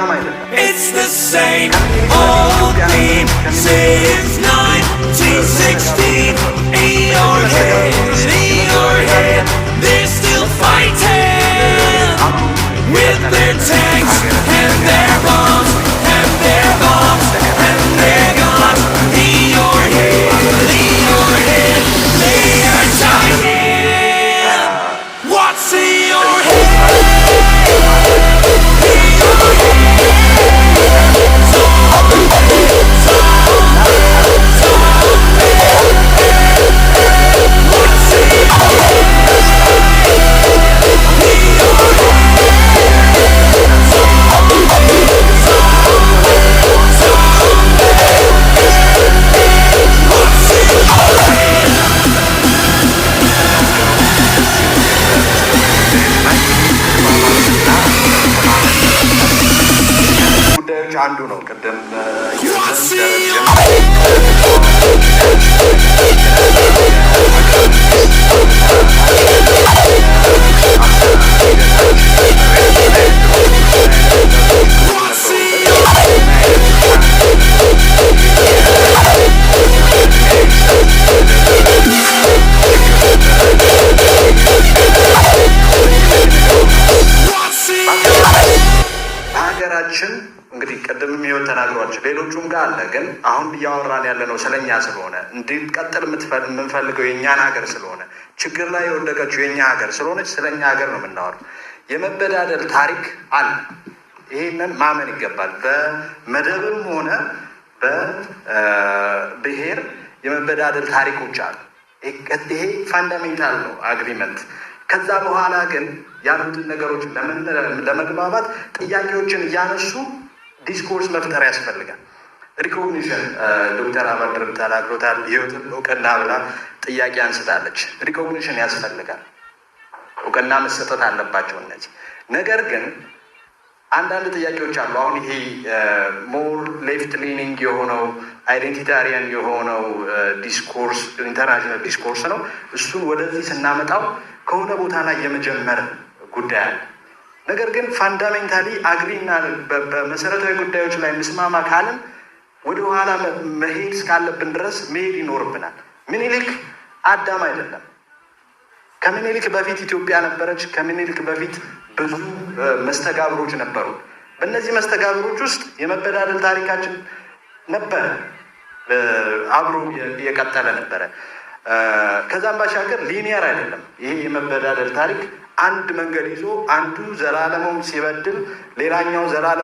አዳም አይደለም። It's the same old theme since 1916. In your head, they're still fighting with their tanks and their bombs and their bombs and their guns. In your head, they are dying. What's in your head? አንዱ ነው። ቅድም ሀገራችን እንግዲህ ቅድም የሚወት ተናግሯቸው ሌሎቹም ጋር አለ። ግን አሁን እያወራን ያለ ነው ስለኛ ስለሆነ እንዲቀጥል የምንፈልገው የእኛን ሀገር ስለሆነ ችግር ላይ የወደቀችው የእኛ ሀገር ስለሆነች ስለኛ ሀገር ነው የምናወራው። የመበዳደል ታሪክ አለ። ይህንን ማመን ይገባል። በመደብም ሆነ በብሔር የመበዳደል ታሪኮች አሉ። ይሄ ፋንዳሜንታል ነው አግሪመንት። ከዛ በኋላ ግን ያሉትን ነገሮች ለመግባባት ጥያቄዎችን እያነሱ ዲስኮርስ መፍጠር ያስፈልጋል። ሪኮግኒሽን ዶክተር አበድር ተናግሮታል። ህይወትን እውቅና ብላ ጥያቄ አንስታለች። ሪኮግኒሽን ያስፈልጋል። እውቅና መሰጠት አለባቸው እነዚህ። ነገር ግን አንዳንድ ጥያቄዎች አሉ። አሁን ይሄ ሞር ሌፍት ሊኒንግ የሆነው አይዴንቲታሪያን የሆነው ዲስኮርስ ኢንተርናሽናል ዲስኮርስ ነው። እሱን ወደዚህ ስናመጣው ከሆነ ቦታ ላይ የመጀመር ጉዳይ አለ። ነገር ግን ፋንዳሜንታሊ አግሪና በመሰረታዊ ጉዳዮች ላይ ምስማማ ካልን ወደኋላ መሄድ እስካለብን ድረስ መሄድ ይኖርብናል። ምኒልክ አዳም አይደለም። ከምኒልክ በፊት ኢትዮጵያ ነበረች። ከምኒልክ በፊት ብዙ መስተጋብሮች ነበሩ። በእነዚህ መስተጋብሮች ውስጥ የመበዳደል ታሪካችን ነበረ፣ አብሮ የቀጠለ ነበረ። ከዛም ባሻገር ሊኒየር አይደለም። ይሄ የመበዳደል ታሪክ አንድ መንገድ ይዞ አንዱ ዘላለሙን ሲበድል ሌላኛው ዘላለም